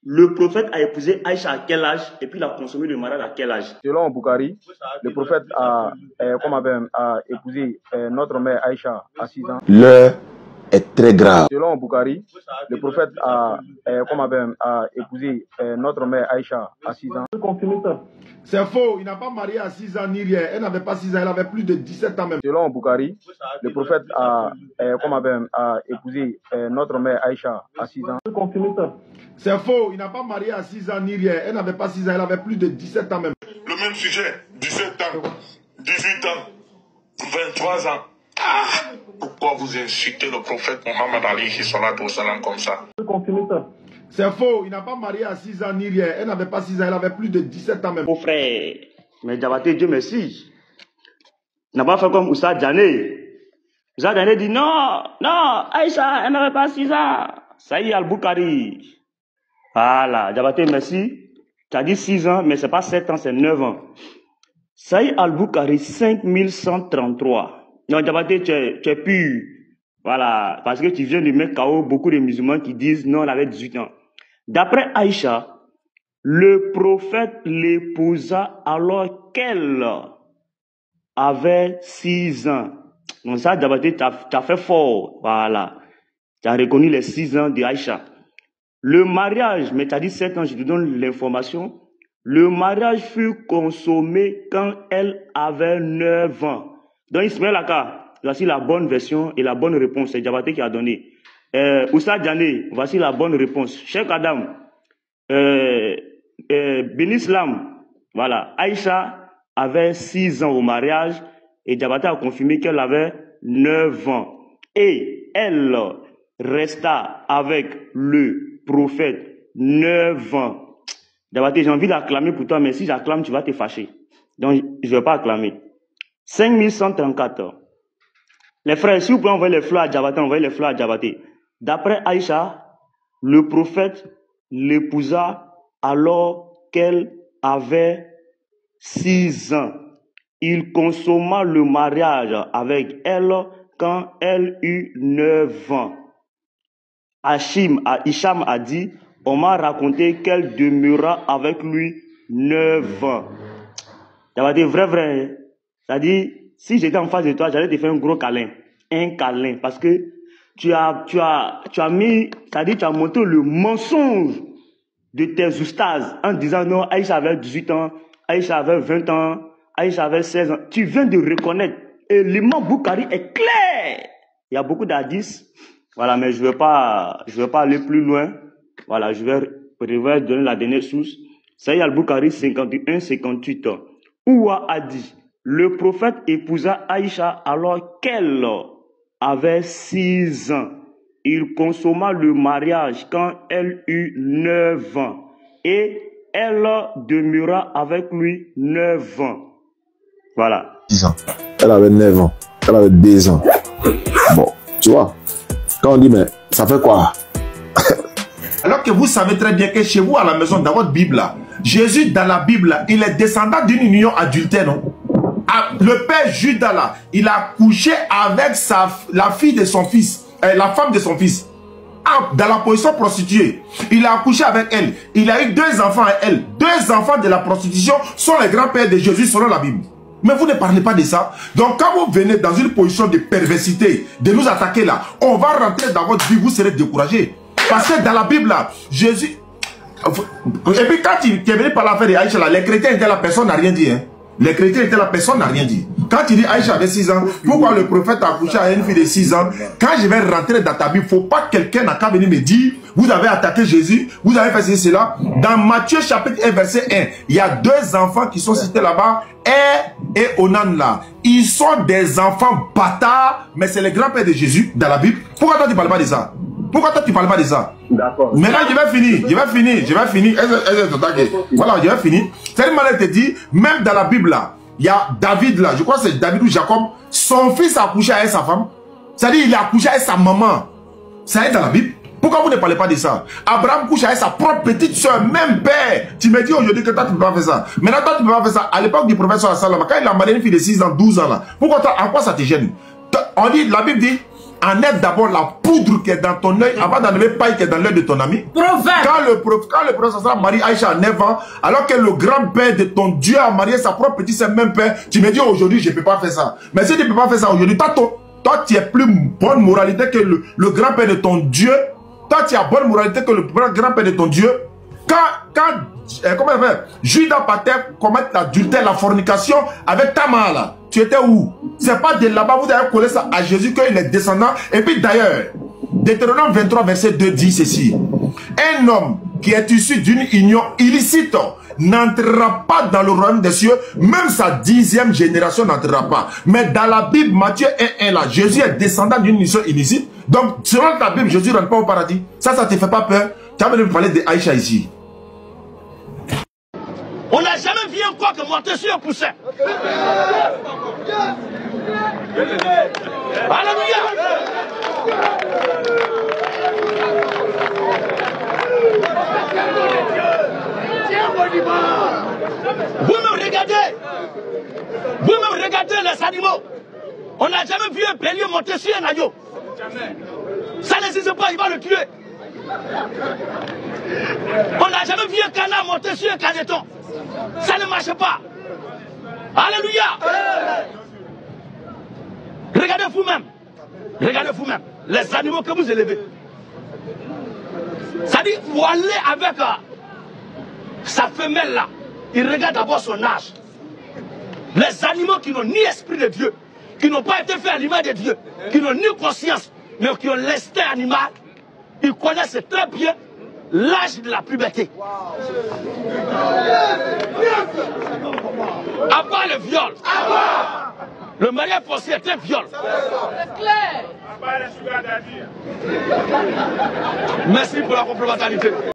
Le prophète a épousé Aïcha à quel âge et puis il a consommé le mariage à quel âge? Selon Bukhari, le prophète a épousé notre mère Aïcha à 6 ans. L'heure est très grave. Selon Bukhari, le prophète a épousé notre mère Aïcha à 6 ans. C'est faux, il n'a pas marié à 6 ans ni rien. Elle n'avait pas 6 ans, elle avait plus de 17 ans même. Selon Bukhari, le prophète a épousé notre mère Aïcha à 6 ans. C'est faux, il n'a pas marié à 6 ans ni rien. Elle n'avait pas 6 ans, elle avait plus de 17 ans même. Le même sujet, 17 ans, 18 ans, 23 ans. Ah, pourquoi vous insultez le prophète Mohammed alayhi salatu wa salam comme ça? C'est faux, il n'a pas marié à 6 ans ni rien. Elle n'avait pas 6 ans, elle avait plus de 17 ans même. Mon frère, mais Diabaté, Dieu merci. Il n'a pas fait comme Oussa Djané. Oussa Djané dit non, Aïcha, elle n'avait pas 6 ans. Saïd al-Bukhari. Voilà, Diabaté, merci. Tu as dit 6 ans, mais ce n'est pas 7 ans, c'est 9 ans. Saïd al-Bukhari, 5133. Non, Diabaté, tu es pur. Voilà, parce que tu viens de mettre KO beaucoup de musulmans qui disent non, elle avait 18 ans. D'après Aïcha, le prophète l'épousa alors qu'elle avait 6 ans. Donc ça, Diabaté, tu as fait fort. Voilà. Tu as reconnu les 6 ans d'Aïcha. Le mariage, mais tu as dit 7 ans, je te donne l'information. Le mariage fut consommé quand elle avait 9 ans. Donc Ismaël Aka, voici la bonne version et la bonne réponse. C'est Diabaté qui a donné. Oussa Djané, voici la bonne réponse. Cheikh Adam, Benislam, voilà. Aïcha avait 6 ans au mariage et Diabaté a confirmé qu'elle avait 9 ans. Et elle resta avec le prophète 9 ans. Diabaté, j'ai envie d'acclamer pour toi, mais si j'acclame, tu vas te fâcher. Donc, je ne vais pas acclamer. 5134. Les frères, si vous pouvez envoyer les fleurs à Diabaté, envoyez les fleurs à Diabaté. D'après Aïcha, le prophète l'épousa alors qu'elle avait 6 ans. Il consomma le mariage avec elle quand elle eut 9 ans. Hicham a dit, on m'a raconté qu'elle demeura avec lui 9 ans. Diabaté, vrai. C'est-à-dire, si j'étais en face de toi, j'allais te faire un gros câlin. Un câlin. Parce que tu as mis, c'est-à-dire, tu as montré le mensonge de tes oustas en disant non, Aïcha avait 18 ans, Aïcha avait 20 ans, Aïcha avait 16 ans. Tu viens de reconnaître. Et l'imam Bukhari est clair. Il y a beaucoup d'hadiths. Voilà, mais je ne vais pas aller plus loin. Voilà, je vais donner la dernière source. Saïd al-Bukhari 51-58. Ouah a dit, le prophète épousa Aïcha alors qu'elle avait 6 ans. Il consomma le mariage quand elle eut 9 ans. Et elle demeura avec lui 9 ans. Voilà. 10 ans. Elle avait 9 ans. Elle avait 2 ans. Bon, tu vois, quand on dit, mais ça fait quoi? Alors que vous savez très bien que chez vous, à la maison, dans votre Bible, là, Jésus, dans la Bible, là, il est descendant d'une union adultère, non? Le père Judas, là, il a couché avec la fille de son fils, la femme de son fils. Dans la position prostituée. Il a accouché avec elle. Il a eu 2 enfants à elle. 2 enfants de la prostitution sont les grands-pères de Jésus selon la Bible. Mais vous ne parlez pas de ça. Donc quand vous venez dans une position de perversité, de nous attaquer là, on va rentrer dans votre vie, vous serez découragés. Parce que dans la Bible là, Jésus... Et puis quand il est venu par l'affaire d'Aïcha là, les chrétiens étaient là, personne n'a rien dit. Hein. Les chrétiens étaient là, personne n'a rien dit. Quand il dit Aïcha avait 6 ans, pourquoi le prophète a accouché à une fille de 6 ans? Quand je vais rentrer dans ta Bible, il ne faut pas que quelqu'un n'a qu'à venir me dire, vous avez attaqué Jésus, vous avez fait ceci, cela. Dans Matthieu chapitre 1, verset 1, il y a 2 enfants qui sont cités là-bas, et Onan là. Ils sont des enfants bâtards, mais c'est les grands-pères de Jésus dans la Bible. Pourquoi toi tu ne parles pas de ça? Pourquoi toi tu ne parles pas de ça? D'accord. Maintenant je vais finir. Voilà, je vais finir. Tellement elle te dit, même dans la Bible là, il y a David là, je crois que c'est David ou Jacob, son fils a accouché avec sa femme. C'est-à-dire il a accouché avec sa maman. Ça est dans la Bible. Pourquoi vous ne parlez pas de ça? Abraham couche avec sa propre petite soeur, même père. Tu me dis aujourd'hui que toi tu ne peux pas faire ça. Maintenant toi tu ne peux pas faire ça. À l'époque du prophète sallallahu alayhi wa sallam, quand il a marié une fille de 6 ans, 12 ans là, pourquoi toi, en quoi ça te gêne? On dit, la Bible dit, enlève d'abord la poudre qui est dans ton œil avant d'enlever paille qui est dans l'œil de ton ami. Quand le prophète marie Aïcha a 9 ans, alors que le grand-père de ton Dieu a marié sa propre petite sœur, même père, tu me dis aujourd'hui je ne peux pas faire ça. Mais si tu ne peux pas faire ça aujourd'hui, toi tu es plus bonne moralité que le grand-père de ton Dieu. Toi tu as bonne moralité que le grand-père de ton Dieu. Comment il fait? Judas partait commettre l'adultère, la fornication avec Tamar là. Tu étais où? C'est pas de là-bas, vous avez collé ça à Jésus qu'il est descendant. Et puis d'ailleurs, Deutéronome 23 verset 2 dit ceci. Un homme qui est issu d'une union illicite n'entrera pas dans le royaume des cieux, même sa 10e génération n'entrera pas. Mais dans la Bible, Matthieu 1:1 là, Jésus est descendant d'une union illicite. Donc, selon la Bible, Jésus ne rentre pas au paradis. Ça te fait pas peur? Tu as venu parler d'Aïcha ici. On n'a jamais vu encore que monter sur un poussin. Alléluia. Vous-même regardez les animaux. On n'a jamais vu un bélier monter sur un agneau. Ça n'existe pas, il va le tuer. On n'a jamais vu un canard monter sur un caneton. Ça ne marche pas. Alléluia. Regardez vous-même. Regardez vous-même. Les animaux que vous élevez. Ça dit, vous allez avec sa femelle là. Il regarde d'abord son âge. Les animaux qui n'ont ni esprit de Dieu, qui n'ont pas été faits à l'image de Dieu, qui n'ont ni conscience, mais qui ont l'instinct animal, ils connaissent très bien l'âge de la puberté. À part le viol. Le mariage forcé est un viol. Merci pour la complémentarité.